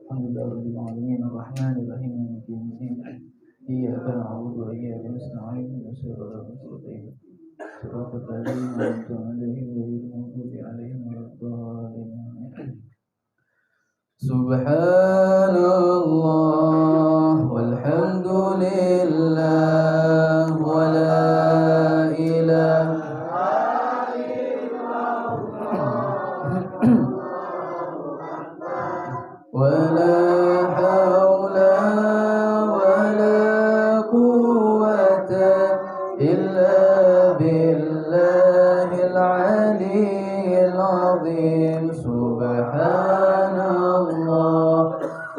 Alhamdulillahirabbil alamin arrahmanir rahim maliki yaumiddin. Iyyaka na'budu wa iyyaka nasta'in ihdinas siratal mustaqim. Siratal ladzina an'amta 'alaihim ghairil maghdubi 'alaihim waladdallin. Subhanallah walhamdulillah wa la ilaha ولا حول ولا قوة إلا بالله العلي العظيم سبحان الله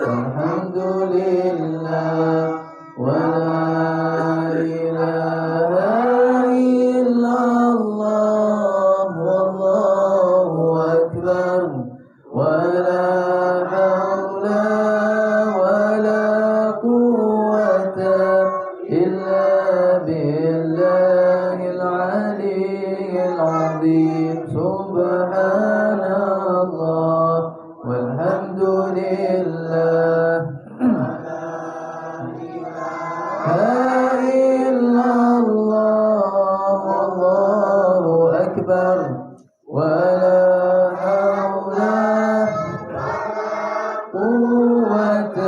والحمد لله ولا إله إلا الله والله أكبر ولا حول ولا قوة إلا بالله العلي العظيم سبحان الله والحمد لله لا إلا الله والله أكبر ولا حول قوة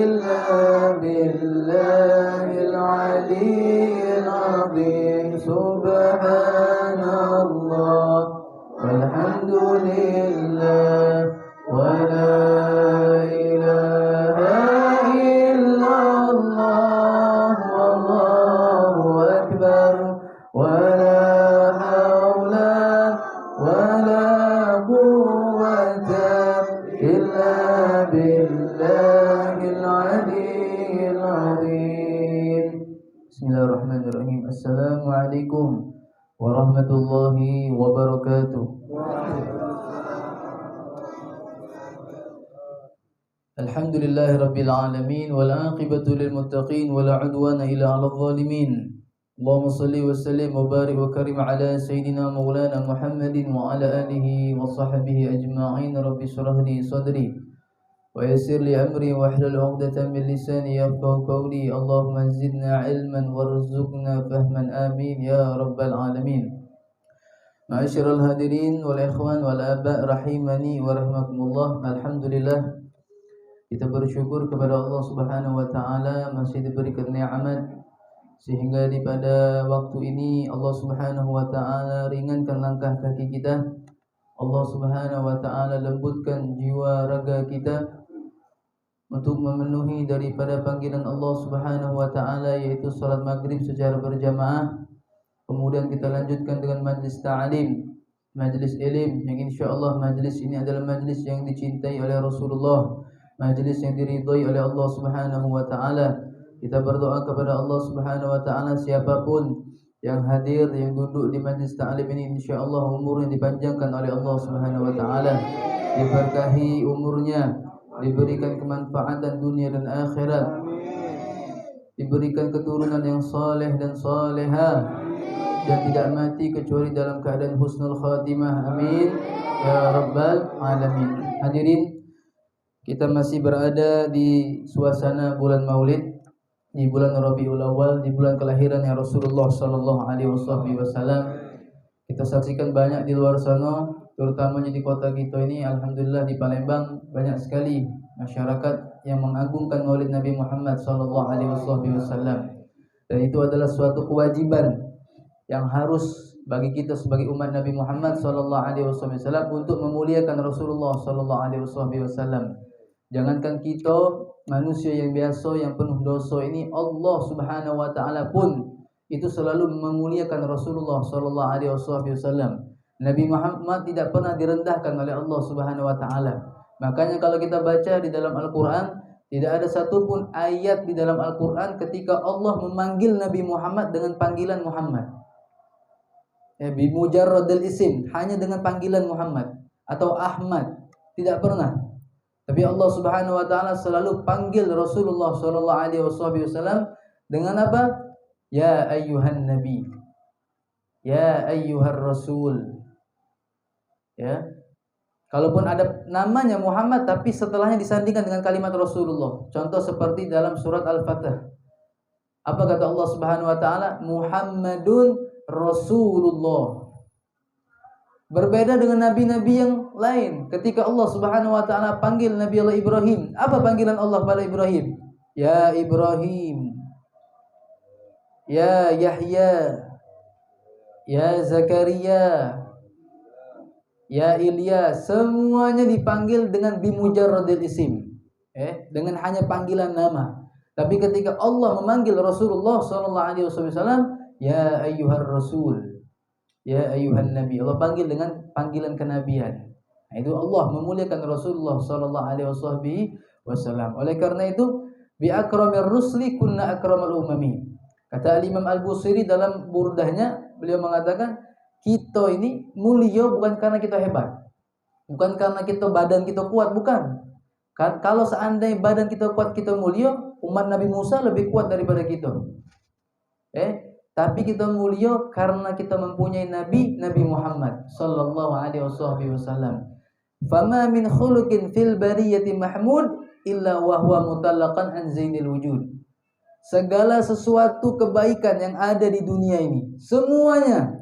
إلا بالله العلي العظيم سبحان الله والحمد لله ولا إله إلا الله والله أكبر ولا حول ولا قوة إلا بالله العلي العظيم. Bismillahirrahmanirrahim. Assalamualaikum warahmatullahi wabarakatuh. Alhamdulillahi rabbil alamin wal aqibatu lil muttaqin wala udwana illa 'alal zalimin. Allahumma salli wa sallim wa barik wa karim ala sayyidina maulana Muhammadin wa ala alihi wa sahbihi ajma'in. Rabbi shrah li sadri wa yassir li amri wa hlul 'uqdatam min lisani yafqahu qawli. Allahumma zidna ilman warzuqna fahman amin ya rabbal alamin. Ma'asyiral hadirin wal ikhwan wal aba rahimani wa rahmakumullah. Alhamdulillah, kita bersyukur kepada Allah Subhanahu wa taala masih diberikan nikmat sehingga di pada waktu ini Allah Subhanahu wa taala ringankan langkah kaki kita. Allah Subhanahu wa taala lembutkan jiwa raga kita untuk memenuhi daripada panggilan Allah Subhanahu wa taala, yaitu salat maghrib secara berjamaah. Kemudian kita lanjutkan dengan majlis ta'lim, majlis ilmu yang insyaallah majlis ini adalah majlis yang dicintai oleh Rasulullah, majlis yang diridhai oleh Allah Subhanahu wa taala. Kita berdoa kepada Allah Subhanahu wa taala, siapapun yang hadir, yang duduk di majlis ta'lim ini, insyaallah umurnya dipanjangkan oleh Allah Subhanahu wa taala, diberkahi umurnya, diberikan kemanfaatan dunia dan akhirat, diberikan keturunan yang saleh dan salehah, dan tidak mati kecuali dalam keadaan husnul khatimah. Amin ya rabbal alamin. Hadirin, kita masih berada di suasana bulan Maulid, di bulan Rabiul Awal, di bulan kelahirannya Rasulullah sallallahu alaihi wasallam. Kita saksikan banyak di luar sana, terutamanya di kota kita ini, alhamdulillah di Palembang, banyak sekali masyarakat yang mengagungkan Maulid Nabi Muhammad sallallahu alaihi wasallam. Dan itu adalah suatu kewajiban yang harus bagi kita sebagai umat Nabi Muhammad sallallahu alaihi wasallam untuk memuliakan Rasulullah sallallahu alaihi wasallam. Jangankan kita manusia yang biasa yang penuh dosa ini, Allah Subhanahu wa taala pun itu selalu memuliakan Rasulullah sallallahu alaihi wasallam. Nabi Muhammad tidak pernah direndahkan oleh Allah Subhanahu wa taala. Makanya kalau kita baca di dalam Al-Qur'an, tidak ada satupun ayat di dalam Al-Qur'an ketika Allah memanggil Nabi Muhammad dengan panggilan Muhammad. Bi mujarradil isim, hanya dengan panggilan Muhammad atau Ahmad, tidak pernah. Tapi Allah Subhanahu wa taala selalu panggil Rasulullah sallallahu alaihi wasallam dengan apa? Ya ayyuhan nabi, ya ayyuhar rasul. Ya. Kalaupun ada namanya Muhammad tapi setelahnya disandingkan dengan kalimat Rasulullah. Contoh seperti dalam surat Al-Fatah. Apa kata Allah Subhanahu wa taala? Muhammadun Rasulullah. Berbeda dengan nabi-nabi yang lain. Ketika Allah Subhanahu wa taala panggil Nabi Allah Ibrahim, apa panggilan Allah pada Ibrahim? Ya Ibrahim. Ya Yahya. Ya Zakaria. Ya Ilyas, semuanya dipanggil dengan bimujarradil isim, dengan hanya panggilan nama. Tapi ketika Allah memanggil Rasulullah sallallahu alaihi wasallam, ya ayyuhar rasul, ya ayyuhan nabi, Allah panggil dengan panggilan kenabian. Nah, itu Allah memuliakan Rasulullah sallallahu alaihi wasallam. Oleh karena itu, bi akramir rusli kunna akramal umami. Kata Imam Al-Busiri dalam burdahnya, beliau mengatakan, kita ini mulia bukan karena kita hebat, bukan karena kita badan kita kuat, bukan. Kalau seandainya badan kita kuat, kita mulia, umat Nabi Musa lebih kuat daripada kita. Tapi kita mulia karena kita mempunyai Nabi Muhammad sallallahu alaihi wasallam. Fama min khuluqin fil bariyati mahmud illa wa huwa mutallaqan an zainil wujud. Segala sesuatu kebaikan yang ada di dunia ini, semuanya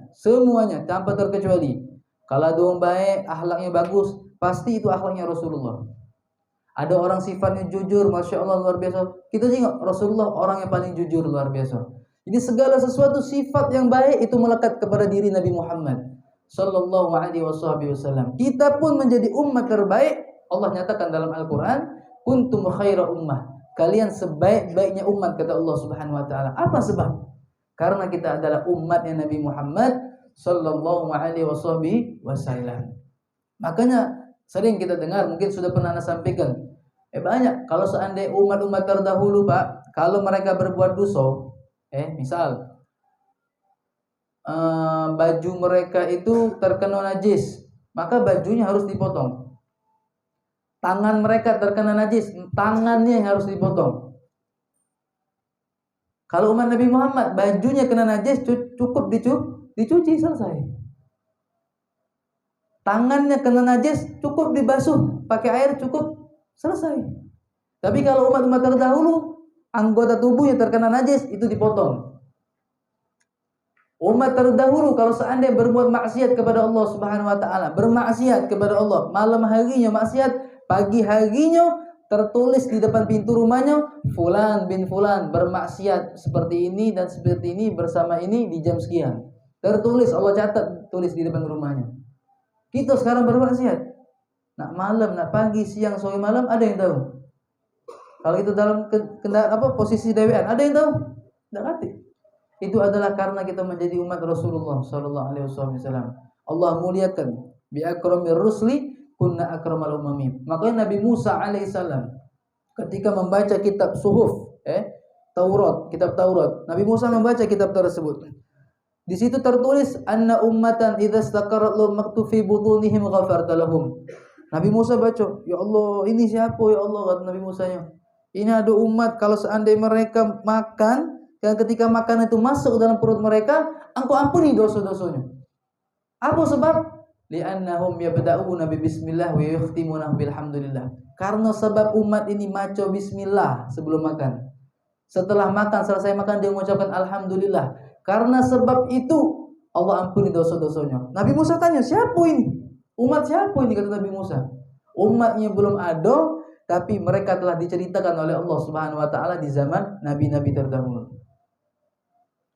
tanpa terkecuali, kalau ada orang baik, akhlaknya bagus, pasti itu akhlaknya Rasulullah. Ada orang sifatnya jujur, Masya Allah luar biasa, kita tengok Rasulullah orang yang paling jujur luar biasa. Jadi segala sesuatu sifat yang baik itu melekat kepada diri Nabi Muhammad sallallahu alaihi wasallam. Kita pun menjadi umat terbaik. Allah nyatakan dalam Al-Quran, kuntum khaira ummah, kalian sebaik-baiknya umat, kata Allah Subhanahu wa taala. Apa sebab? Karena kita adalah umatnya Nabi Muhammad sallallahu alaihi wasallam. Makanya sering kita dengar, mungkin sudah pernah Anda sampaikan, banyak kalau seandainya umat-umat terdahulu, Pak, kalau mereka berbuat dosa, misal baju mereka itu terkena najis, maka bajunya harus dipotong. Tangan mereka terkena najis, tangannya harus dipotong. Kalau umat Nabi Muhammad bajunya kena najis, cukup dicuci, selesai. Tangannya kena najis, cukup dibasuh pakai air, cukup, selesai. Tapi kalau umat-umat terdahulu, anggota tubuhnya terkena najis, itu dipotong. Umat terdahulu kalau seandainya berbuat maksiat kepada Allah Subhanahu wa taala, bermaksiat kepada Allah, malam harinya maksiat, pagi harinya tertulis di depan pintu rumahnya, fulan bin fulan bermaksiat seperti ini dan seperti ini bersama ini di jam sekian. Tertulis, Allah catat, tulis di depan rumahnya. Kita sekarang bermaksiat, nak malam, nak pagi, siang, sore, malam, ada yang tahu? Kalau itu dalam posisi dewean, ada yang tahu? Tidak ngerti. Itu adalah karena kita menjadi umat Rasulullah sallallahu alaihi wasallam. Allah muliakan bi akramir rusli kunna akramal umami. Makanya Nabi Musa alaihissalam ketika membaca kitab suhuf, Taurat, kitab Taurat, Nabi Musa membaca kitab tersebut. Di situ tertulis anna ummatan idza istaqarrat lahum maktufi butunihim ghafarta lahum. Nabi Musa baca, ya Allah, ini siapa ya Allah, kata Nabi Musa-nya. Ini ada umat kalau seandainya mereka makan, dan ketika makan itu masuk dalam perut mereka, Engkau ampuni dosa-dosanya. Apa sebab? Li'annahum yabda'una bi bismillah wa yakhtimuna bilhamdulillah. Karena sebab umat ini maca bismillah sebelum makan. Setelah makan, selesai makan dia mengucapkan alhamdulillah. Karena sebab itu Allah ampuni dosa-dosanya. Nabi Musa tanya, siapa ini? Umat siapa ini, kata Nabi Musa? Umatnya belum ada, tapi mereka telah diceritakan oleh Allah Subhanahu wa taala di zaman nabi-nabi terdahulu.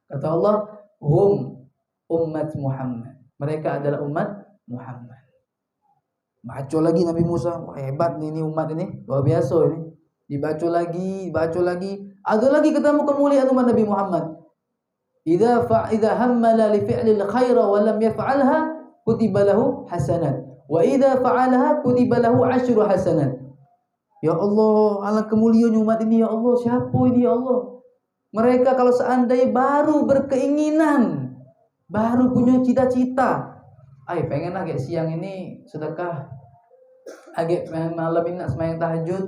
Kata Allah, hum ummat Muhammad. Mereka adalah umat Muhammad. Baca lagi Nabi Musa, wah, hebat nih ini umat ini, luar biasa ini. Dibaca lagi. Ada lagi ketemu kemuliaan umat Nabi Muhammad. Idza hammala li fi'lil khaira wa lam yaf'alha kutiba lahu hasanat. Wa idza fa'alaha kutiba lahu 10 hasanat. Ya Allah, ala kemuliaan umat ini ya Allah, siapa ini ya Allah? Mereka kalau seandainya baru berkeinginan, baru punya cita-cita, pengen agak siang ini sedekah, agak malam ini nak sembahyang tahajud,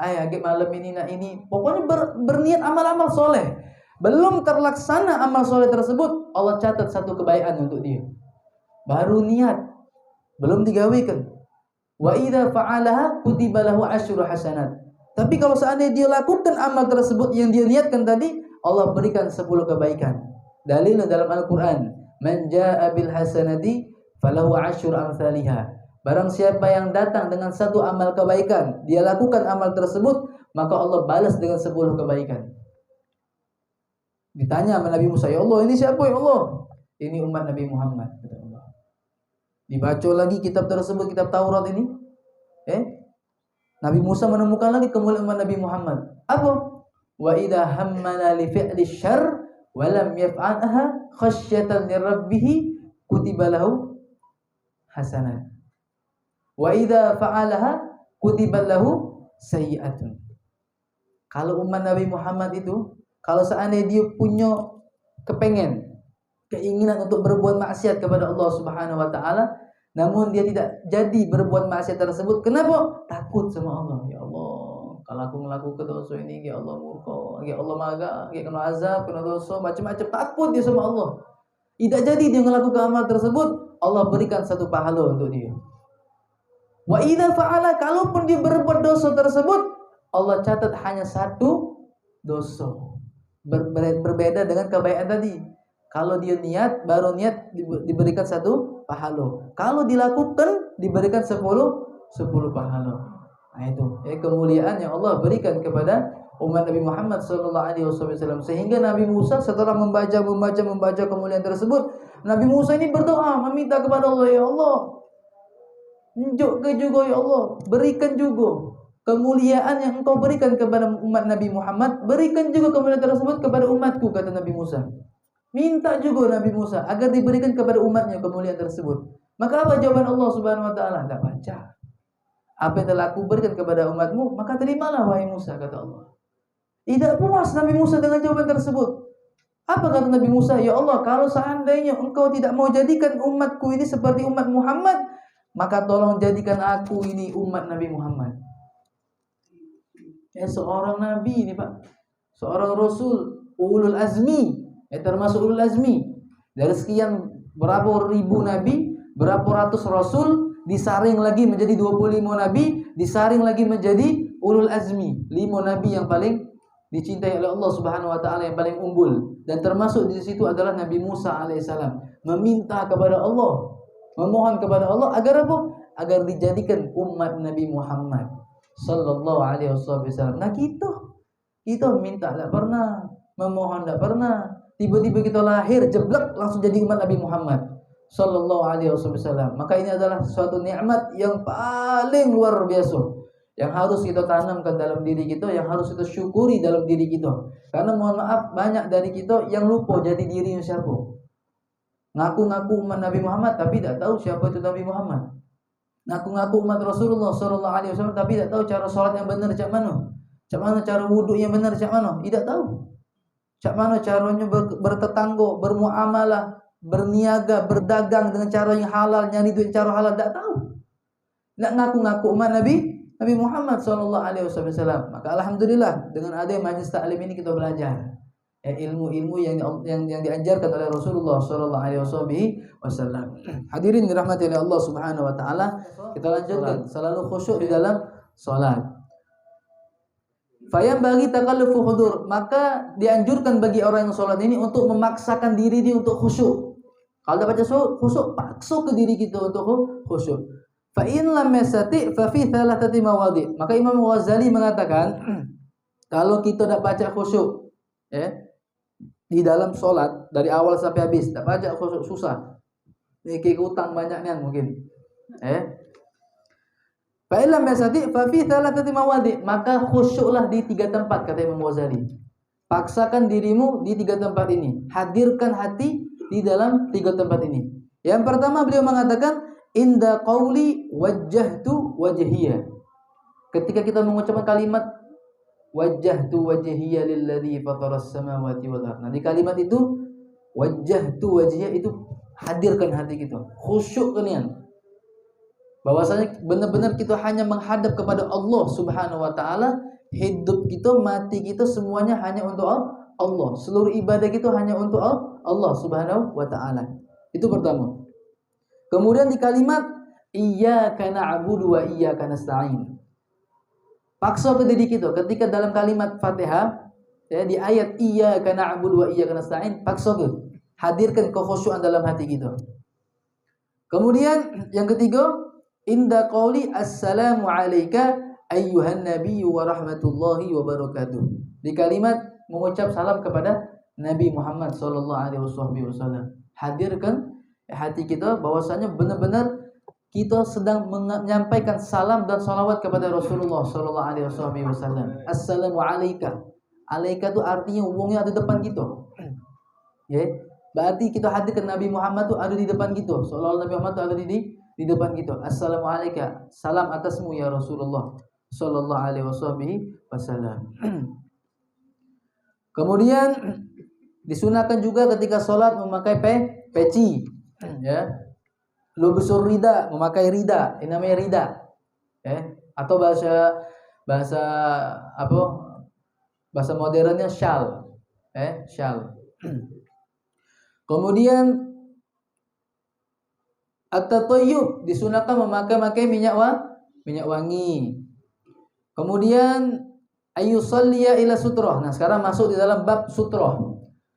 agak malam ini nak ini, pokoknya berniat amal-amal soleh. Belum terlaksana amal soleh tersebut, Allah catat satu kebaikan untuk dia. Baru niat, belum digawikan. Wa idza fa'alaha kutiba lahu asyru hasanat. Tapi kalau seandainya dia lakukan amal tersebut yang dia niatkan tadi, Allah berikan 10 kebaikan. Dalilnya dalam Al-Qur'an, man jaa'a bil hasanati falahu asyru amsalihha. Barang siapa yang datang dengan satu amal kebaikan, dia lakukan amal tersebut, maka Allah balas dengan 10 kebaikan. Ditanya sama Nabi Musa, "Ya Allah, ini siapa ya Allah?" "Ini umat Nabi Muhammad," kata Allah. Dibaca lagi kitab tersebut, kitab Taurat ini. Nabi Musa menemukan lagi kemuliaan umat Nabi Muhammad. Apa? Wa idza hammala li fi'li syarr wa lam yaf'alha khasyatan li rabbih kutiba lahu hasanat. Wa idza fa'alaha kutiba lahu sayyi'atun. Kalau umat Nabi Muhammad itu, kalau seandainya dia punya keinginan untuk berbuat maksiat kepada Allah Subhanahu wa taala, namun dia tidak jadi berbuat maksiat tersebut. Kenapa? Takut sama Allah. Ya Allah, kalau aku melakukan dosa ini, ya Allah murka, ya Allah marah, ya kena azab, kena dosa, macam-macam. Takut dia sama Allah. Tidak jadi dia melakukan amal tersebut, Allah berikan satu pahala untuk dia. Wa idza fa'ala, kalaupun dia berbuat dosa tersebut, Allah catat hanya satu dosa. Berbeda dengan kebaikan tadi. Kalau dia niat, baru niat diberikan satu pahala. Kalau dilakukan diberikan 10 pahala. Nah itu kemuliaan yang Allah berikan kepada umat Nabi Muhammad sallallahu alaihi wasallam. Sehingga Nabi Musa setelah membaca kemuliaan tersebut, Nabi Musa ini berdoa meminta kepada Allah, "Ya Allah, tunjukkan juga ya Allah, berikan juga kemuliaan yang Engkau berikan kepada umat Nabi Muhammad, berikan juga kemuliaan tersebut kepada umatku," kata Nabi Musa. Minta juga Nabi Musa agar diberikan kepada umatnya kemuliaan tersebut. Maka apa jawaban Allah Subhanahu wa taala? Enggak baca. Apa yang telah aku berikan kepada umatmu, maka terimalah wahai Musa, kata Allah. Tidak puas Nabi Musa dengan jawaban tersebut. Apa kata Nabi Musa? "Ya Allah, kalau seandainya Engkau tidak mau jadikan umatku ini seperti umat Muhammad, maka tolong jadikan aku ini umat Nabi Muhammad." Seorang nabi ini, Pak. Seorang rasul, ulul azmi. Termasuk ulul azmi. Dari sekian berapa ribu nabi, berapa ratus rasul, disaring lagi menjadi 25 nabi, disaring lagi menjadi ulul azmi, 5 nabi yang paling dicintai oleh Allah Subhanahu wa taala, yang paling unggul. Dan termasuk di situ adalah Nabi Musa alaihissalam, meminta kepada Allah, memohon kepada Allah agar apa? Agar dijadikan umat Nabi Muhammad sallallahu alaihi wasallam. Nah, kita minta enggak pernah, memohon enggak pernah. Tiba-tiba kita lahir jeblek langsung jadi umat Nabi Muhammad sallallahu alaihi wasallam. Maka ini adalah suatu nikmat yang paling luar biasa, yang harus kita tanamkan dalam diri kita, yang harus kita syukuri dalam diri kita. Karena mohon maaf, banyak dari kita yang lupa jadi dirinya siapa. Ngaku-ngaku umat Nabi Muhammad tapi tidak tahu siapa itu Nabi Muhammad. Ngaku-ngaku umat Rasulullah sallallahu alaihi wasallam tapi tidak tahu cara salat yang benar macam mana. Macam mana cara wuduk yang benar macam mana? Tidak tahu. Macam mana caranya bertetangga, bermuamalah, berniaga, berdagang dengan cara yang halal, nyari duit cara halal, tidak tahu. Nak ngaku-ngaku umat Nabi Muhammad sallallahu alaihi wasallam. Maka alhamdulillah dengan ada majlis taklim ini kita belajar ilmu-ilmu yang diajarkan oleh Rasulullah sallallahu alaihi wasallam. Hadirin dirahmati oleh Allah Subhanahu wa taala, kita lanjutkan selalu khusyuk di dalam salat. Fayam bagi takallufu hudur, maka dianjurkan bagi orang yang sholat ini untuk memaksakan diri dia untuk khusyuk. Kalau dapat khusyuk, paksa ke diri kita untuk khusyuk. Fa in lam yastati fa fi thalathati mawadhi. Maka Imam Ghazali mengatakan, kalau kita tidak baca khusyuk, di dalam sholat dari awal sampai habis, tidak baca khusyuk susah. Ini kayak utang banyaknya mungkin. Fa'ilam yasati fa fi thalathati mawadhi, maka khusyuklah di 3 tempat, kata Imam Ghazali. Paksakan dirimu di 3 tempat ini. Hadirkan hati di dalam 3 tempat ini. Yang pertama beliau mengatakan inda qauli wajjahtu wajhiya. Ketika kita mengucapkan kalimat wajjahtu wajhiya lilladzi fataras samawati wal ardh. Nah, di kalimat itu wajjahtu wajhiya itu hadirkan hati kita. Khusyuk kalian. Bahwasanya benar-benar kita hanya menghadap kepada Allah Subhanahu wa taala, hidup kita, mati kita semuanya hanya untuk Allah. Seluruh ibadah kita hanya untuk Allah Subhanahu wa taala. Itu pertama. Kemudian di kalimat Iyyaka na'budu wa iyyaka nasta'in. Paksa ke diri kita ketika dalam kalimat Fatihah, ya, di ayat iyyaka na'budu wa iyyaka nasta'in, paksa ke hadirkan kekhusyuan dalam hati kita. Kemudian yang ketiga, inda qauli assalamu alayka ayyuhan nabiyyu wa rahmatullahi wa barakatuh. Di kalimat mengucap salam kepada Nabi Muhammad sallallahu alaihi wasallam. Hadirkan hati kita bahwasanya benar-benar kita sedang menyampaikan salam dan salawat kepada Rasulullah sallallahu alaihi wasallam. Assalamu alayka. Alayka itu artinya wongnya ada depan kita. Ya. Berarti kita hadirkan Nabi Muhammad itu ada di depan kita. Seolah-olah Nabi Muhammad itu ada di depan kita. Assalamualaikum. Salam atasmu ya Rasulullah sallallahu alaihi wasallam. Kemudian disunahkan juga ketika sholat memakai peci, ya. Lubsul rida, memakai rida. Ini namanya rida. Ya. Atau bahasa apa? Bahasa modernnya shawl. Shawl. Kemudian at-tatayyub, disunahkan memakai minyak wangi. Kemudian ayyusalliya ila sutrah. Nah, sekarang masuk di dalam bab sutrah.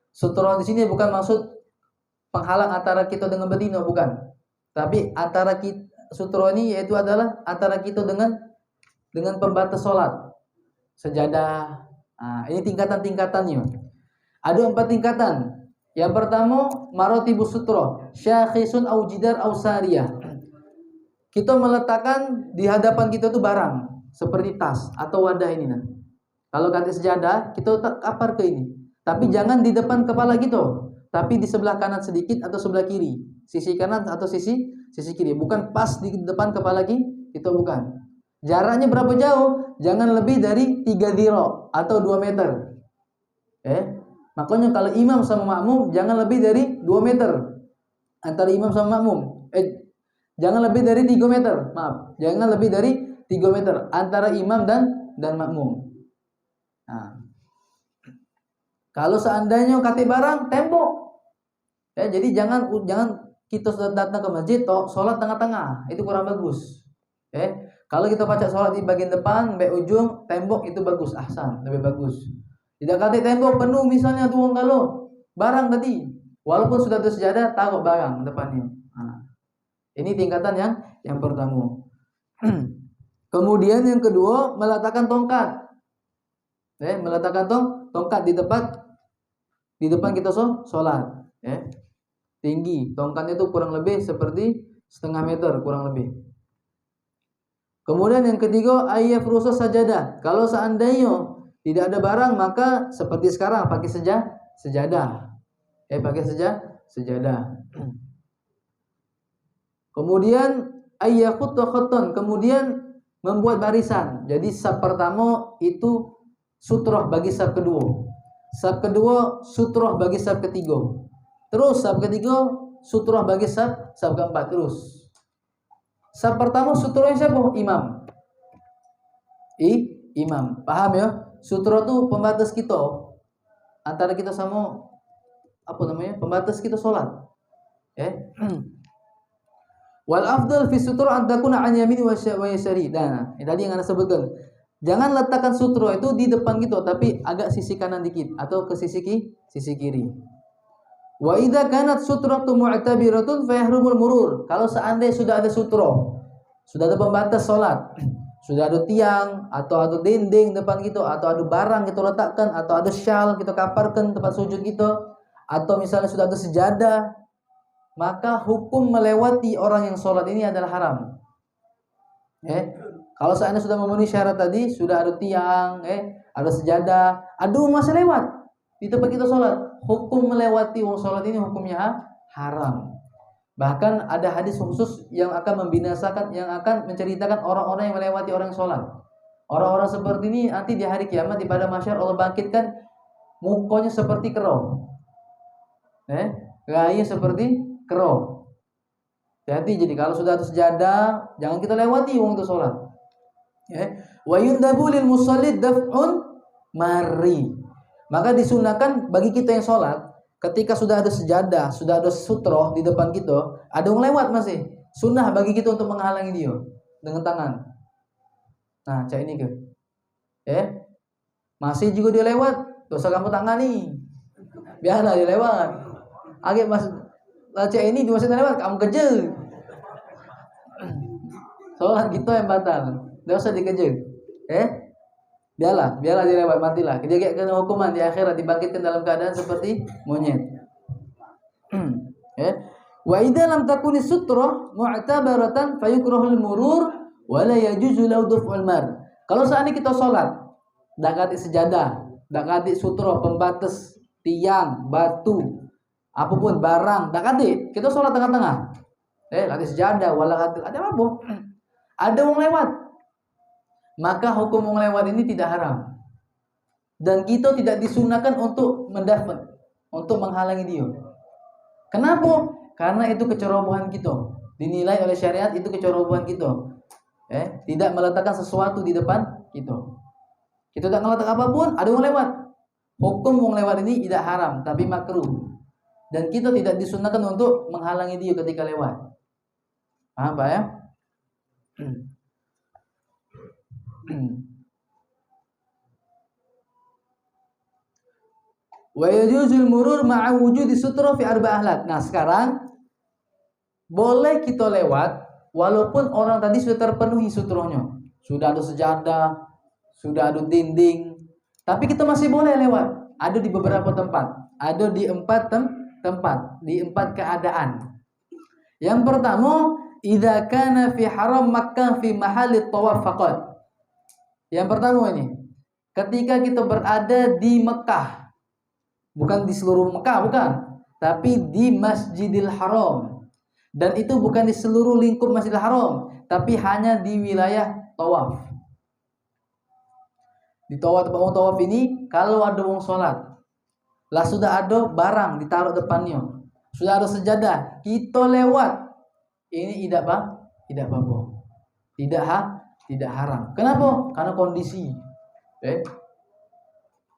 Sutrah di sini bukan maksud penghalang antara kita dengan betina, bukan. Tapi antara kita, sutrah ini yaitu adalah antara kita dengan pembatas salat. Sejadah. Nah, ini tingkatan-tingkatannya. Ada 4 tingkatan. Yang pertama, marotibus sutroh, syakhisun au jidar au sariyah. Kita meletakkan di hadapan kita itu barang, seperti tas atau wadah ini. Nah. Kalau ganti sejadah, kita letak kapar ke ini. Tapi jangan di depan kepala kita, tapi di sebelah kanan sedikit atau sebelah kiri. Sisi kanan atau sisi kiri. Bukan pas di depan kepala kita, bukan. Jaraknya berapa jauh? Jangan lebih dari 3 dhira atau 2 meter. Makanya kalau imam sama makmum jangan lebih dari 2 meter antara imam sama makmum. Jangan lebih dari 3 meter. Maaf, jangan lebih dari 3 meter antara imam dan makmum. Nah, kalau seandainya kate barang tembok, jadi jangan kita sudah datang ke masjid toh sholat tengah-tengah, itu kurang bagus. Kalau kita pacak sholat di bagian depan, sampai ujung tembok itu bagus, ahsan, lebih bagus. Tidak kata tembok penuh misalnya tuang kalau barang tadi, walaupun sudah tersejadah taruh barang depannya. Nah, ini tingkatan yang pertama. Kemudian yang kedua, meletakkan tongkat. Meletakkan tongkat di depan kita sholat. Tinggi, tongkatnya itu kurang lebih seperti setengah meter kurang lebih. Kemudian yang ketiga, ayyafrusa sajadah. Kalau seandainya tidak ada barang, maka seperti sekarang pakai sejadah. Pakai sejadah. Kemudian ayyakhutu khattan, kemudian membuat barisan. Jadi saf pertama itu sutroh bagi saf kedua. Saf kedua sutroh bagi saf ketiga. Terus saf ketiga sutroh bagi saf keempat terus. Saf pertama sutrohnya siapa? Imam. Imam. Paham ya? Sutra itu pembatas kita antara kita sama pembatas kita sholat. Wal afdal fi sutra an takuna an yamini wa yasari. Nah, ini tadi yang Anda sebutkan. Jangan letakkan sutra itu di depan kita, tapi agak sisi kanan dikit atau ke sisi kiri. Wa idza kanat sutratu mu'tabiratun fa yahrumul murur. Kalau seandainya sudah ada sutra, sudah ada pembatas sholat, sudah ada tiang atau ada dinding depan kita, atau ada barang kita letakkan, atau ada syal kita kaparkan tempat sujud kita, atau misalnya sudah ada sejadah, maka hukum melewati orang yang sholat ini adalah haram. Kalau seandainya sudah memenuhi syarat tadi, sudah ada tiang, ada sejadah, aduh masih lewat di tempat kita sholat, hukum melewati orang sholat ini hukumnya haram. Bahkan ada hadis khusus yang akan membinasakan, yang akan menceritakan orang-orang yang melewati orang sholat. Orang-orang seperti ini nanti di hari kiamat di pada masyar Allah bangkitkan mukanya seperti kerau. Gaya seperti kerau. Jadi kalau sudah ada sejadah, jangan kita lewati untuk sholat. Wa yundabu lil musallid daf'un mari. Maka disunahkan bagi kita yang sholat, ketika sudah ada sejadah, sudah ada sutroh di depan kita, ada yang lewat masih. Sunnah bagi kita untuk menghalangi dia dengan tangan. Nah, cak ini ke. Masih juga dia lewat, dosa kamu tangani. Biarlah dia lewat. Agak masuk cak ini dia masih lewat, kamu kejar. Sholat kita yang batal, dosa dikejar. Biarlah dia lewat, matilah. Dia kena hukuman di akhirat, dibangkitkan dalam keadaan seperti monyet. Wa idza lam takuni sutrah mu'tabaratan fayukrahul murur wa la yajuzu lahu daf'ul mar. Kalau seandainya kita salat dak kati sejadah, dak kati sutra pembatas tiang, batu, apapun barang, dak kati. Kita salat tengah-tengah. Kati sejadah wala kati ada apa? Ada orang lewat. Maka hukum orang lewat ini tidak haram. Dan kita tidak disunahkan untuk mendafn, untuk menghalangi dia. Kenapa? Karena itu kecerobohan kita. Dinilai oleh syariat itu kecerobohan kita. Tidak meletakkan sesuatu di depan kita. Kita tak meletakkan apapun, ada orang lewat. Hukum orang lewat ini tidak haram, tapi makruh. Dan kita tidak disunahkan untuk menghalangi dia ketika lewat. Paham Pak ya? Wa yajuzul murur ma'a wujudi sutra fi arba ahlat. Nah, sekarang boleh kita lewat walaupun orang tadi sudah terpenuhi sutronya. Sudah ada sejadah, sudah ada dinding, tapi kita masih boleh lewat. Ada di beberapa tempat, ada di 4 tempat, di 4 keadaan. Yang pertama, idza kana fi haram Makkah fi mahalli tawaf faqat. Yang pertama ini, ketika kita berada di Mekah, bukan di seluruh Mekah, bukan, tapi di Masjidil Haram. Dan itu bukan di seluruh lingkup Masjidil Haram, tapi hanya di wilayah tawaf. Di tempat tawaf ini, kalau ada orang sholat, lah sudah ada barang ditaruh depannya, sudah ada sejadah, kita lewat, ini tidak apa-apa, tidak haram. Kenapa? Karena kondisi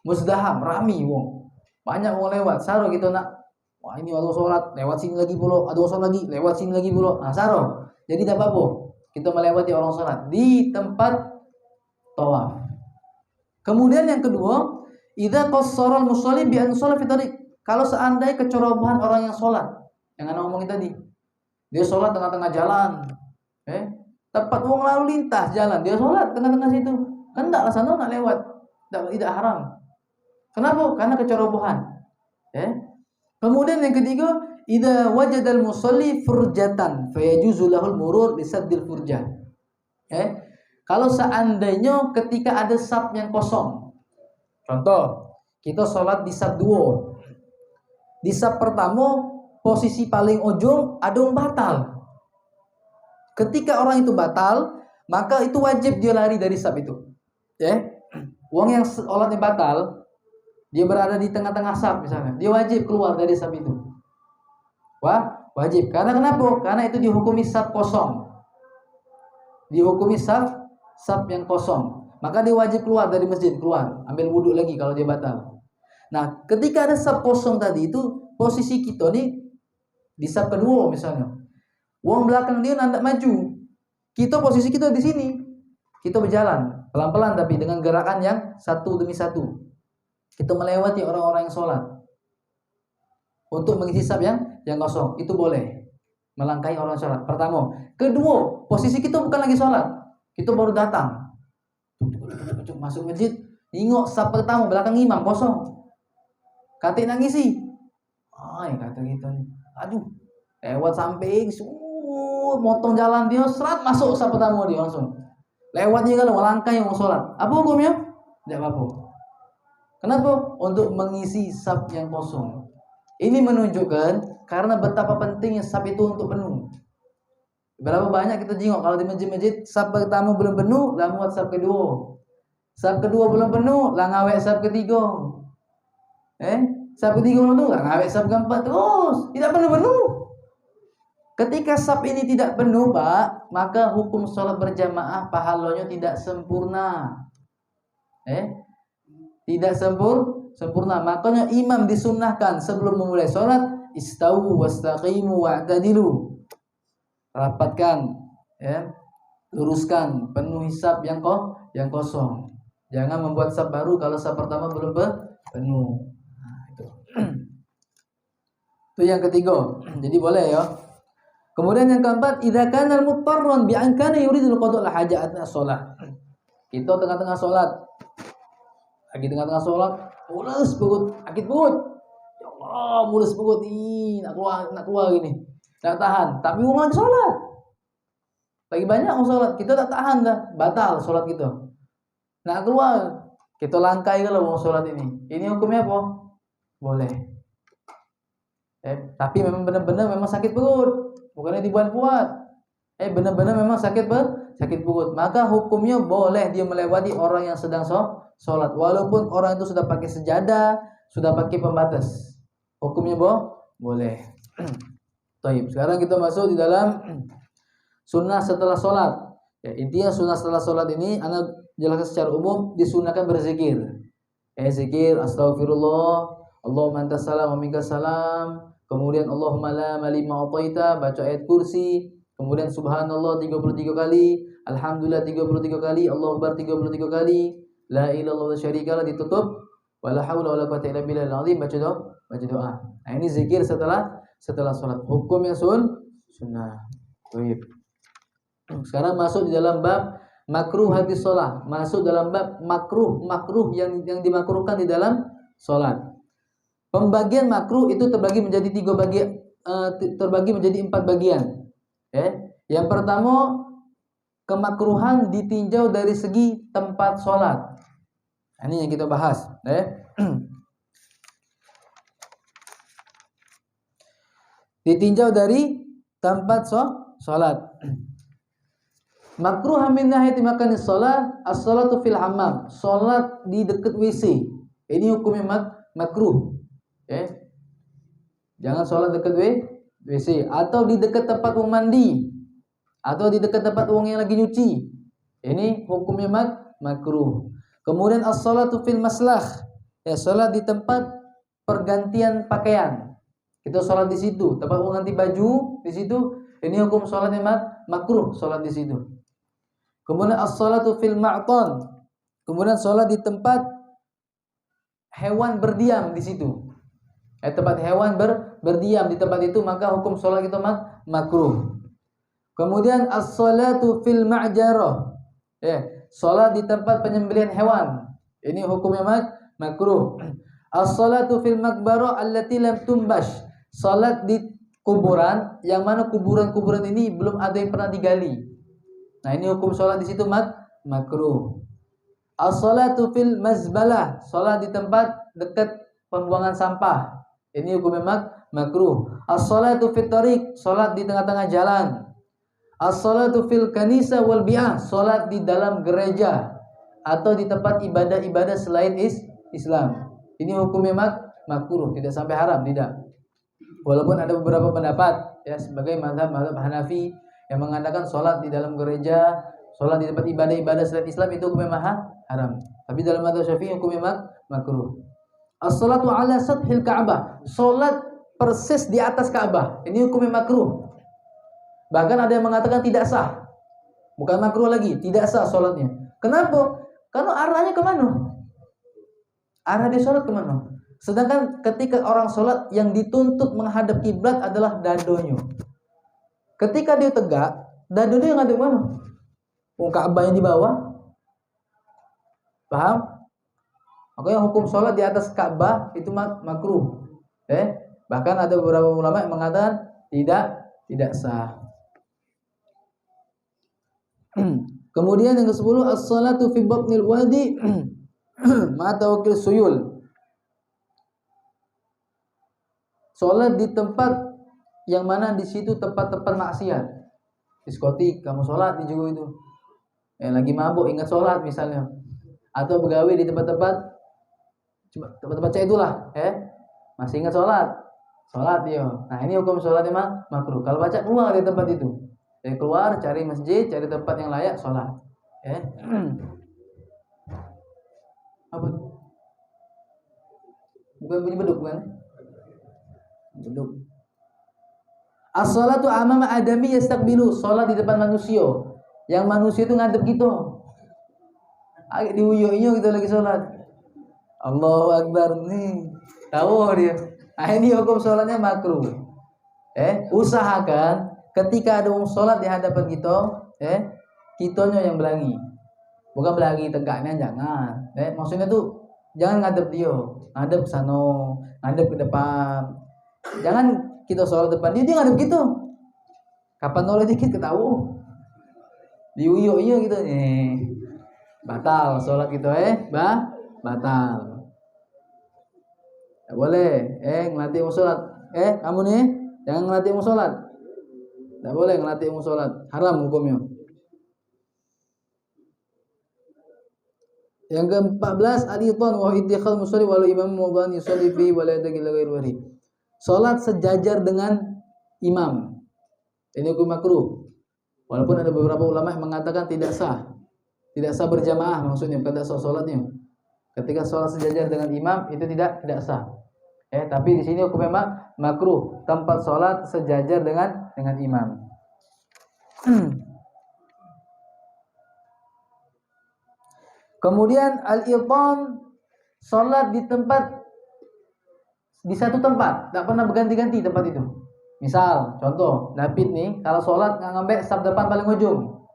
muzdaham, rami wong, banyak orang lewat. Saro kita nak, wah ini ada sholat, lewat sini lagi pula, ada sholat lagi, lewat sini lagi pula. Nah, saro. Jadi tidak apa-apa kita melewati orang sholat di tempat tawaf. Kemudian yang kedua, idza qassara al-mushalli bi an shalla fi tariq. Kalau seandainya kecerobohan orang yang sholat, yang ana ngomongin tadi, dia sholat tengah-tengah jalan, tempat wong lalu lintas jalan, dia sholat tengah-tengah situ, kan tidaklah sana nak lewat, tidak haram. Kenapa? Karena kecerobohan. Kemudian yang ketiga, idza wajadal musalli furjatan fayajuzu lahul murur bisaddil furjah. Kalau seandainya ketika ada saf yang kosong. Contoh, kita sholat di saf 2. Di saf pertama, posisi paling ujung ada yang batal. Ketika orang itu batal, maka itu wajib dia lari dari saf itu. Wong yang sholatnya batal, dia berada di tengah-tengah saf misalnya, dia wajib keluar dari saf itu. Wajib. Karena kenapa? Karena itu dihukumi saf kosong. Dihukumi saf yang kosong. Maka dia wajib keluar dari masjid, keluar, ambil wudhu lagi kalau dia batal. Nah, ketika ada saf kosong tadi itu, posisi kita nih di saf kedua misalnya. Wong belakang dia nandak maju. Posisi kita di sini. Kita berjalan pelan-pelan tapi dengan gerakan yang satu demi satu. Kita melewati orang-orang yang sholat untuk mengisi saf yang kosong, itu boleh melangkahi orang sholat. Pertama. Kedua, posisi kita bukan lagi sholat, kita baru datang, masuk masjid, nengok saf pertama belakang imam kosong, kata nak ngisi, kata kita nih, aduh, lewat samping, motong jalan dia, serat masuk saf pertama dia langsung, lewatnya kalau melangkahi yang mau sholat, apa hukumnya? Tidak apa-apa. Kenapa? Untuk mengisi saf yang kosong. Ini menunjukkan karena betapa pentingnya saf itu untuk penuh. Berapa banyak kita jengok kalau di masjid-masjid saf pertama belum penuh, lah muat saf kedua. Saf kedua belum penuh, lah ngawek saf ketiga. Saf ketiga belum penuh, lah ngawek saf keempat terus, tidak penuh-penuh. Ketika saf ini tidak penuh, Pak, maka hukum sholat berjamaah pahalanya tidak sempurna. Tidak sempurna. Makanya imam disunnahkan sebelum memulai sholat, istawu wastaqimu wa'tadilu. rapatkan, ya, luruskan, penuhi saf yang kosong. Jangan membuat saf baru kalau saf pertama belum penuh. Nah, itu. Itu yang ketiga. Jadi boleh ya. Kemudian yang keempat, idza kana al-muttarran bi an kana yuridul qada' al-hajat as-shalah. Kita tengah-tengah salat. Lagi tengah-tengah salat, mulus perut, sakit perut. Ya Allah, mulus perut ini, nak keluar gini. Tak tahan, tapi orang lagi salat. Lagi banyak orang salat, kita tak tahan dah, batal salat kita. Nak keluar, kita langkai kalau orang salat ini. Ini hukumnya apa? Boleh. Tapi memang benar-benar memang sakit perut, bukannya dibuat-buat. Benar-benar memang sakit perut. Maka hukumnya boleh dia melewati orang yang sedang sholat, walaupun orang itu sudah pakai sejadah, sudah pakai pembatas. Hukumnya boleh. Baik, sekarang kita masuk di dalam sunnah setelah sholat. Ya, intinya sunnah setelah sholat ini ana jelaskan secara umum disunahkan berzikir. Zikir astagfirullah, Allahumma antas salam wa minkas salam. Kemudian Allahumma la malima ataita, baca ayat kursi. Kemudian subhanallah 33 kali, alhamdulillah 33 kali, Allahu akbar 33 kali, la ilaha illallah syarikalah, ditutup, wala haula wala quwwata illa billahil azim, baca doa. Nah, ini zikir setelah salat. Hukumnya sunnah. Baik. Sekarang masuk di dalam bab makruh hadis sholat. Masuk dalam bab makruh yang dimakruhkan di dalam sholat. Pembagian makruh itu terbagi menjadi 3 bagian, terbagi menjadi 4 bagian. Yang pertama, kemakruhan ditinjau dari segi tempat sholat. Ini yang kita bahas. Ditinjau dari tempat sholat. Makruh min nahiyati makanis sholat, as-sholatu fil hammam. Sholat di dekat WC. Ini hukumnya makruh. Jangan sholat dekat WC, atau di dekat tempat uang mandi, atau di dekat tempat uang yang lagi nyuci. Ini hukumnya makruh. Kemudian as-sholatu fil maslah. Sholat di tempat pergantian pakaian. Kita sholat di situ, tempat mengganti baju di situ. Ini hukum sholatnya makruh, sholat di situ. Kemudian as-sholatu fil ma'tan. Kemudian sholat di tempat hewan berdiam di situ. Tempat hewan berdiam di tempat itu, maka hukum sholat itu makruh. Kemudian as-sholatu fil ma'jarah. Sholat di tempat penyembelihan hewan. Ini hukumnya makruh. As-sholatu fil maqbarah allati lam tumbash. Sholat di kuburan yang mana kuburan-kuburan ini belum ada yang pernah digali. Nah, ini hukum sholat di situ makruh. As-sholatu fil mazbalah. Sholat di tempat dekat pembuangan sampah. Ini hukumnya makruh. As-sholatu fit tariq. Sholat di tengah-tengah jalan. As-sholatu fil kanisa wal bi'ah. Sholat di dalam gereja atau di tempat ibadah-ibadah selain Islam. Ini hukumnya makruh, tidak sampai haram, tidak. Walaupun ada beberapa pendapat sebagai mazhab Hanafi yang mengatakan sholat di dalam gereja, sholat di tempat ibadah-ibadah selain Islam itu hukumnya haram. Tapi dalam mazhab Syafi'i hukumnya makruh. As-sholatu ala sathil Ka'bah. Sholat persis di atas Ka'bah. Ini hukumnya makruh. Bahkan ada yang mengatakan tidak sah. Bukan makruh lagi, tidak sah sholatnya. Kenapa? Karena arahnya kemana? Arah dia sholat kemana? Sedangkan ketika orang sholat yang dituntut menghadap kiblat adalah dadonya. Ketika dia tegak, dadonya yang ada mana? Ka'bahnya di bawah. Paham? Makanya hukum sholat di atas Ka'bah itu makruh. Bahkan ada beberapa ulama yang mengatakan tidak sah. Kemudian yang ke-10, as-shalatu fi batnil wadi ma tawakkil suyul. Sholat di tempat yang mana di situ tempat-tempat maksiat. Diskotik, kamu sholat di juga itu. Lagi mabuk ingat sholat misalnya. Atau begawe di tempat-tempat cek itulah, masih ingat sholat dia. Nah, ini hukum sholatnya makruh. Kalau baca keluar dari tempat itu, keluar cari masjid, cari tempat yang layak sholat. Apa? Bukan bunyi beduk kan? Beduk. As-shalatu amama adami yastaqbilu, salat di depan manusia. Yang manusia itu ngadep gitu. Agak diuyuk-uyuk gitu lagi salat. Allahu Akbar nih. Tahu dia. Nah, ini hukum salatnya makruh. Usahakan ketika ada orang salat di hadapan kita, kitanya yang belangi. Bukan belangi tegaknya, jangan. Maksudnya tuh jangan ngadep dia, ngadep ke sana, ngadep ke depan. Jangan kita sholat depan dia ngadep gitu. Kapan noleh dikit ketahu. Diuyuk-uyuk gitu batal sholat gitu batal. Tidak boleh ngelatih mau sholat. Kamu nih jangan ngelatih mau sholat. Tidak boleh ngelatih mau sholat, haram hukumnya. Yang ke-14 al-itan wa ittikhal musalli wal imam mudhan yusalli fi wa la yadkhil ghairu wali. Salat sejajar dengan imam. Ini hukum makruh. Walaupun ada beberapa ulama yang mengatakan tidak sah. Tidak sah berjamaah maksudnya, tidak sah salatnya. Ketika salat sejajar dengan imam itu tidak sah. Tapi di sini hukum memang makruh, tempat salat sejajar dengan imam. Kemudian al-iqam, salat di satu tempat, tak pernah berganti-ganti tempat itu. Misal, contoh, David nih, kalau salat nggak ngambil saf depan paling ujung,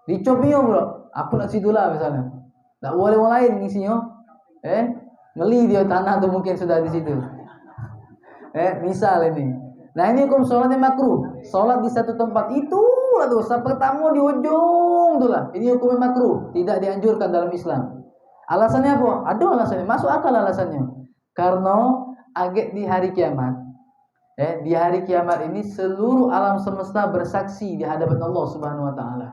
dicopio bro, aku nak situ lah misalnya, tak boleh orang lain ngisinya, meli dia tanah tuh mungkin sudah di situ, misal ini. Nah ini hukum salatnya makruh, salat di satu tempat itu lah tuh, saf pertama di ujung tuh lah, ini hukumnya makruh, tidak dianjurkan dalam Islam. Alasannya apa? Ada alasannya, masuk akal alasannya. Karena agak di hari kiamat, di hari kiamat ini seluruh alam semesta bersaksi di hadapan Allah Subhanahu Wa Taala.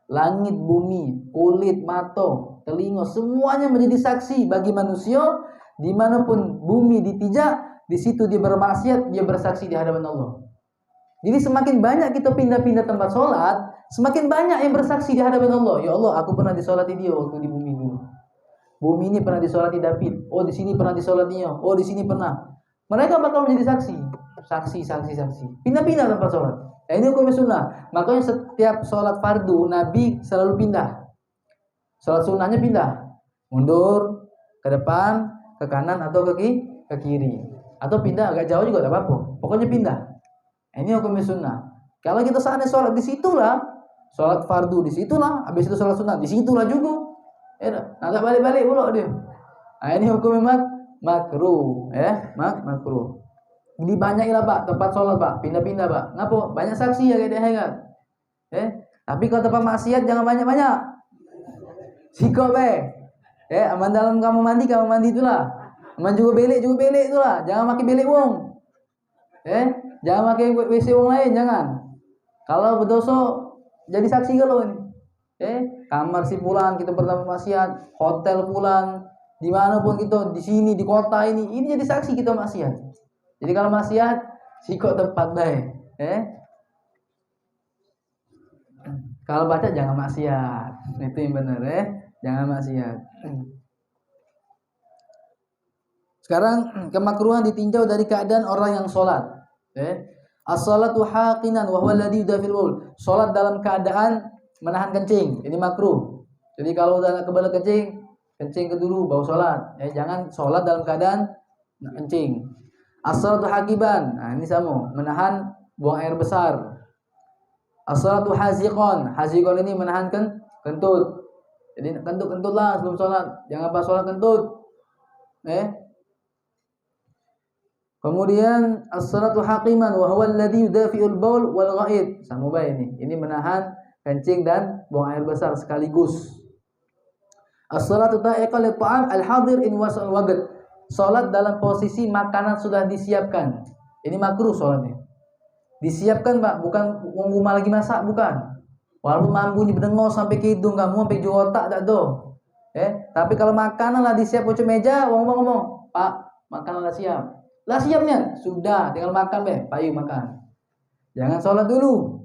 Langit, bumi, kulit, mata, telinga, semuanya menjadi saksi bagi manusia. Dimanapun bumi dipijak, di situ dia bermaksiat, dia bersaksi di hadapan Allah. Jadi semakin banyak kita pindah-pindah tempat sholat, semakin banyak yang bersaksi di hadapan Allah. Ya Allah, aku pernah disolati dia waktu di bumi dulu. Bumi ini pernah disolati David. Oh, di sini pernah disolatinya. Oh, di sini pernah. Mereka bakal menjadi saksi. Pindah-pindah tempat sholat. Nah, ini hukum sunnah. Makanya setiap sholat fardu Nabi selalu pindah. Sholat sunnahnya pindah, mundur ke depan, ke kanan atau ke kiri. Atau pindah agak jauh juga tidak apa-apa. Pokoknya pindah. Ini hukum sunnah. Kalau kita saatnya sholat di situlah, sholat fardu di situlah, habis itu sholat sunnah di situlah juga. Nanti balik-balik pula dia. Nah, ini hukum memang makruh, makruh. Dibanyakilah Pak tempat sholat Pak, pindah-pindah Pak. Ngapa? Banyak saksi ya kayak dia kan. Tapi kalau tempat maksiat jangan banyak-banyak. Sikap aman dalam kamu mandi itulah. Aman juga belik itulah. Jangan pakai belik wong. Jangan pakai WC wong lain, jangan. Kalau berdosa jadi saksi kalau ini. Kamar si pulang kita pertama maksiat, hotel pulang, dimanapun kita, di sini di kota ini jadi saksi kita maksiat. Jadi kalau maksiat, sikok tempat baik. Kalau baca jangan maksiat, itu yang benar jangan maksiat. Sekarang kemakruhan ditinjau dari keadaan orang yang sholat. As-salatu haqinan wa huwa alladhi yudafil ul. Sholat dalam keadaan menahan kencing, ini makruh. Jadi kalau udah kebelet kencing ke dulu baru sholat. Jangan sholat dalam keadaan kencing. As-salatu haqiban, nah ini sama, menahan buang air besar. As-salatu haziqan, haziqan ini menahan kentut. Jadi kentut lah sebelum sholat, jangan pas sholat kentut. Kemudian as-salatu haqiman wa huwa alladhi yudafi'ul baul wal ghaid. Sama baik ini. Ini menahan kencing dan buang air besar sekaligus. As-salatu ta'iqal li-ta'am al-hadir in wasal waqt. Salat dalam posisi makanan sudah disiapkan. Ini makruh salatnya. Disiapkan, Pak, bukan rumah lagi masak, bukan. Walaupun mampu didengar sampai ke hidung kamu, sampai ke otak tak do. Tapi kalau makanan lah disiap pojok meja, ngomong-ngomong, Pak, makanan lah siap. Lah siapnya sudah, tinggal makan payu makan. Jangan sholat dulu.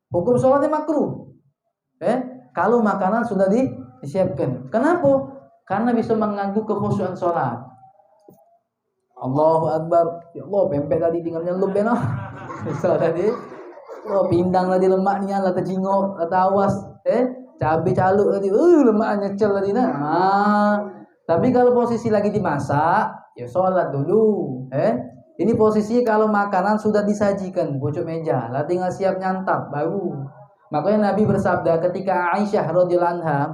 Hukum sholatnya makruh. Kalau makanan sudah disiapkan. Kenapa? Karena bisa mengganggu kekhusyuan sholat. Allahu Akbar. Ya Allah, pempek tadi tinggal nyelup Sholat di pindang tadi lemak nian lah terjingok, lah awas, cabai caluk tadi, lemaknya nyecel tadi nah. Tapi kalau posisi lagi dimasak, ya sholat dulu, Ini posisi kalau makanan sudah disajikan, pucuk meja, lah tinggal siap nyantap baru. Makanya Nabi bersabda ketika Aisyah radhiyallahu anha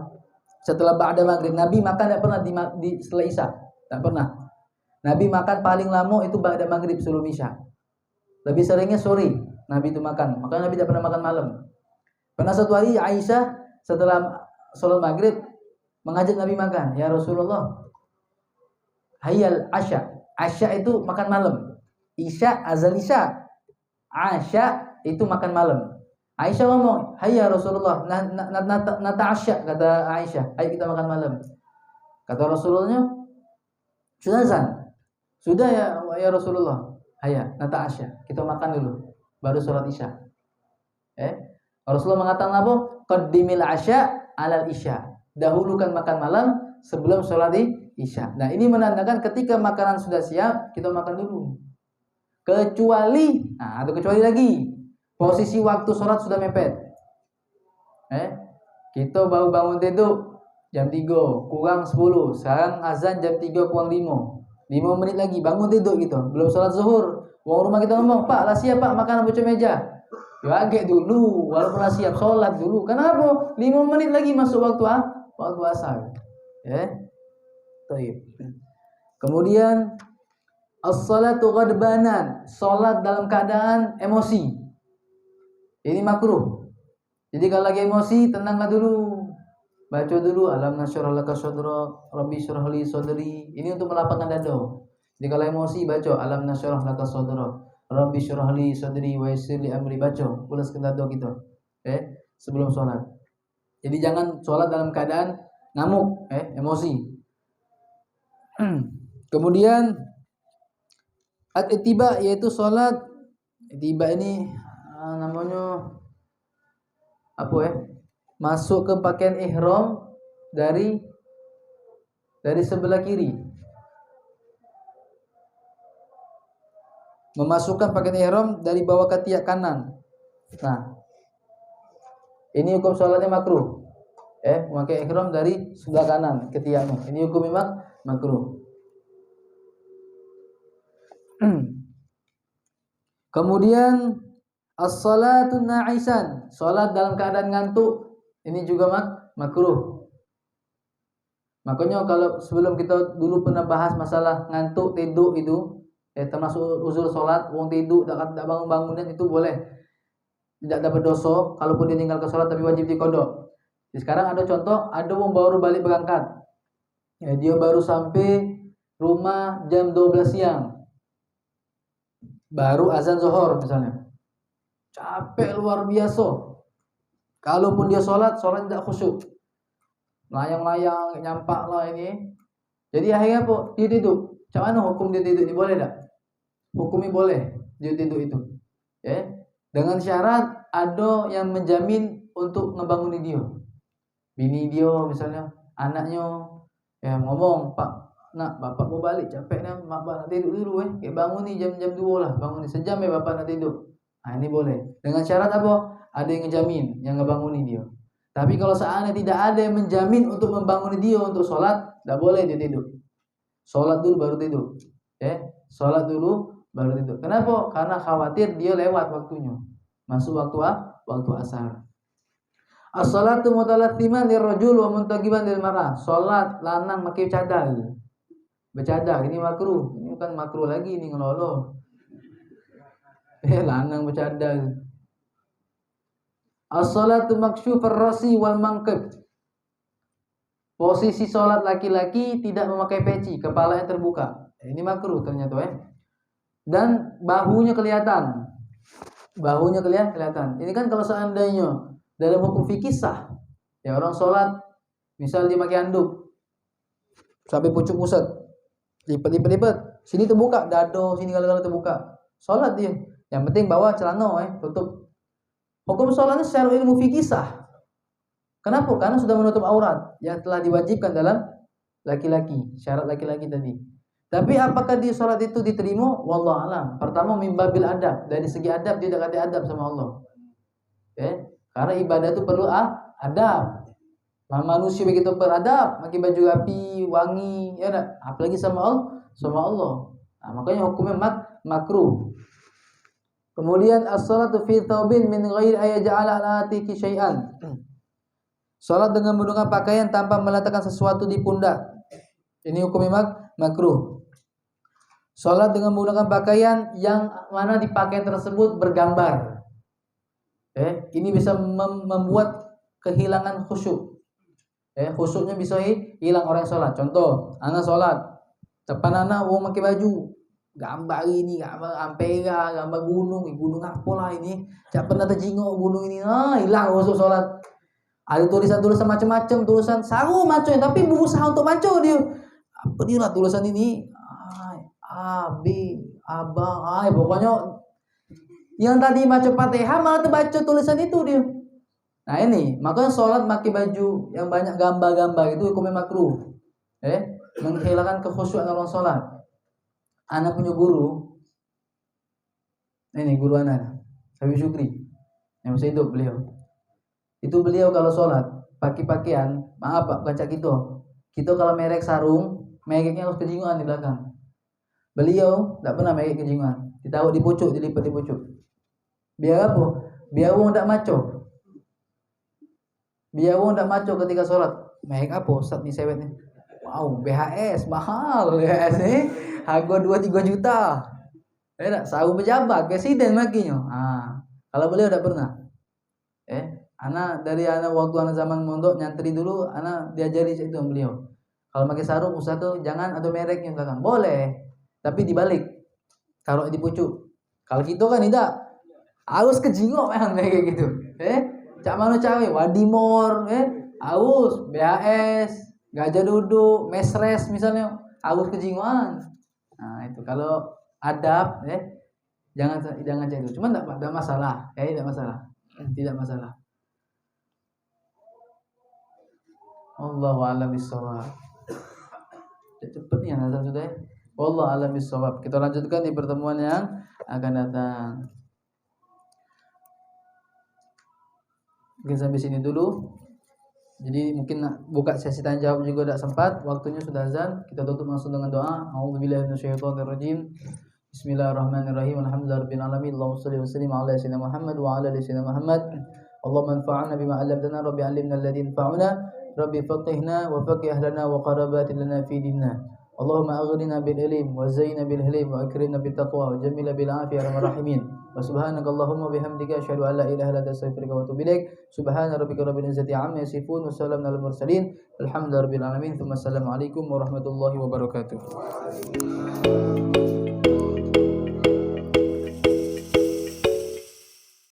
setelah ba'da maghrib, Nabi makan tidak pernah di setelah isya, tak pernah. Nabi makan paling lama itu ba'da maghrib sebelum isya. Lebih seringnya sore Nabi itu makan. Makanya Nabi tidak pernah makan malam. Pernah satu hari Aisyah setelah sholat maghrib mengajak Nabi makan. Ya Rasulullah, hayal asya. Asya itu makan malam. Isya azan isya. Asya itu makan malam. Aisyah ngomong, hayya Rasulullah, nata asya, kata Aisyah, ayo kita makan malam. Kata Rasulullah, sudah azan. Sudah ya Rasulullah. Hayya, nata asya. Kita makan dulu baru sholat isya. Rasulullah mengatakan apa? Qaddimil asya alal isya. Dahulukan makan malam sebelum sholat isya. Nah, ini menandakan ketika makanan sudah siap, kita makan dulu. Kecuali lagi posisi waktu sholat sudah mepet. Kita baru bangun tidur jam 3 kurang 10. Sekarang azan jam 3 kurang 5 menit lagi bangun tidur gitu. Belum sholat zuhur. Orang rumah kita ngomong, Pak, lah siap Pak makanan pucuk meja. Ya agak dulu, walaupun lah siap sholat dulu. Kenapa? 5 menit lagi masuk waktu asar. Baik. Kemudian as-salatu ghadbanan, sholat dalam keadaan emosi. Ini makruh. Jadi kalau lagi emosi tenanglah dulu. Baca dulu alam nasyrah laka sadrak, rabbi syrah li sadri. Ini untuk melapangkan dada. Jadi kalau emosi baca alam nasyrah laka sadrak, rabbi syrah li sadri wa yassir li amri, baca pulaskan dada kita. Sebelum sholat. Jadi jangan sholat dalam keadaan ngamuk, emosi. Kemudian at-ittiba yaitu sholat. Ittiba ini namanya apa masuk ke pakaian ihram dari sebelah kiri. Memasukkan pakaian ihram dari bawah ketiak kanan. Nah, ini hukum sholatnya makruh. Memakai ihram dari sebelah kanan ketiaknya. Ini hukum memang makruh. Kemudian as-salatu na'isan, salat dalam keadaan ngantuk, ini juga makruh. Makanya kalau sebelum kita dulu pernah bahas masalah ngantuk tidur itu, termasuk uzur salat, wong tidur tak bangun-bangunan itu boleh. Tidak dapat dosa kalaupun dia tinggal ke salat tapi wajib diqodok. Sekarang ada contoh, ada wong baru balik berangkat. Dia baru sampai rumah jam 12 siang. Baru azan zuhur misalnya. Capek luar biasa. Kalaupun dia sholat tidak khusyuk. Layang-layang, nyampak lah ini. Jadi akhirnya apa? Dia tidur. Macam mana hukum dia tidur ini? Boleh tak? Hukumnya boleh dia tidur itu. Dengan syarat ada yang menjamin untuk ngebanguni dia. Bini dia misalnya, anaknya ngomong, Pak, nak bapak mau balik capek nih, bapak nak tidur dulu kayak bangun nih jam 2 lah, bangun nih sejam bapak nak tidur. Nah ini boleh. Dengan syarat apa? Ada yang ngejamin, yang ngebanguni dia. Tapi kalau seandainya tidak ada yang menjamin untuk membanguni dia untuk sholat, tidak boleh dia tidur. Sholat dulu baru tidur. Sholat dulu baru tidur. Kenapa? Karena khawatir dia lewat waktunya, masuk waktu asar. As-salatu mutalathiman lirrajul wa muntaqiban lil mar'ah. Salat lanang pakai cadar. Bercadar ini makruh. Ini bukan makruh lagi, ini ngelolo. Lanang bercadar. As-salatu maksyufar rasi wal manqib. Posisi salat laki-laki tidak memakai peci, kepala yang terbuka. Ini makruh ternyata Dan bahunya kelihatan. Bahunya kelihatan. Ini kan kalau seandainya dalam hukum fikih sah. Ya orang sholat, misal dia pakai handuk sampai pucuk pusat, lipat. Sini terbuka, dado sini kalau terbuka. Sholat dia. Yang penting bawa celana tutup. Hukum sholatnya secara ilmu fikih sah. Kenapa? Karena sudah menutup aurat yang telah diwajibkan dalam laki-laki, syarat laki-laki tadi. Tapi apakah di sholat itu diterima? Wallahu alam. Pertama mimbabil adab, dari segi adab dia tak ada adab sama Allah. Karena ibadah itu perlu adab. Manusia begitu beradab, pakai baju rapi, wangi, ya tak? Apalagi sama Allah. Nah, makanya hukumnya makruh. Kemudian as-salatu fi thawbin min ghairi ayaj'ala ala atiki syai'an. Salat dengan menggunakan pakaian tanpa meletakkan sesuatu di pundak. Ini hukumnya makruh. Salat dengan menggunakan pakaian yang mana di pakaian tersebut bergambar. Ini bisa membuat kehilangan khusyuk. Khusyuknya bisa hilang orang sholat. Contoh, anak sholat, depan anak pakai baju gambar ini, gambar ampera, gambar gunung apa lah ini. Tak pernah terjenguk gunung ini. Hilang khusyuk sholat. Ada tulisan-tulisan macam-macam, tulisan saru macam, tapi berusaha untuk baca dia. Apa dia lah tulisan ini? A, B, Abang, pokoknya yang tadi baca Fatihah malah terbaca tulisan itu dia. Nah ini, makanya sholat pakai baju yang banyak gambar-gambar itu hukumnya makruh. Menghilangkan kekhusyuan orang sholat. Anak punya guru, ini guru anak, Habib Syukri, yang masih hidup beliau. Itu beliau kalau sholat pakai pakaian, maaf Pak, baca kita kalau merek sarung, mereknya harus kejinguan di belakang. Beliau tak pernah merek kejinguan, ditaruh di pucuk, dilipat di pucuk. Biar apa? Biar orang tak maco. Biar orang tak maco ketika sholat. Merek apa Ustaz ni sewetnya? Wow, BHS mahal BHS ni. Harga 2-3 juta. Tak sarung pejabat, presiden makinya. Kalau beliau tak pernah. Anak waktu zaman mondok nyantri dulu, anak diajari itu beliau. Kalau pakai sarung usahakan jangan ada mereknya belakang. Boleh, tapi dibalik. Taruh di pucuk. Kalau kita kan tidak. Harus kejingok memang kayak gitu. Cak mana cawe, Wadimor, harus BHS, Gajah Duduk, Mesres misalnya, harus kejingoan. Nah, itu kalau adab jangan cak itu. Cuma enggak masalah, tidak masalah. Tidak masalah. Allahu a'lam bishawab. Cepat nih azan sudah. Wallahu a'lam bishawab. Kita lanjutkan di pertemuan yang akan datang. Mungkin sampai sini dulu. Jadi mungkin buka sesi tanya jawab juga tidak sempat. Waktunya sudah azan. Kita tutup langsung dengan doa. A'udzubillahi minasyaitonirrajim. Bismillahirrahmanirrahim. Alhamdulillahirabbil alamin. Allahumma shalli wa sallim ala sayyidina Muhammad wa ala ali sayyidina Muhammad. Allahumma anfa'na bima 'allamtana, rabbi 'allimna alladhi yanfa'una, rabbi faqihna wa faqih ahlana wa qarabatina lana fi dinna. Allahumma aghnina bil ilm wa zayyina bil hilm wa akrimna bit taqwa wa jammilna bil 'afiyati ya arhamar rahimin. Wa subhanaka Allahumma bihamdika asyhadu an la ilaha illa anta astaghfiruka wa atubu ilaik. Subhana rabbika rabbil izzati 'amma yasifun wa salamun alal mursalin. Alhamdulillahirabbil alamin. Assalamualaikum warahmatullahi wabarakatuh.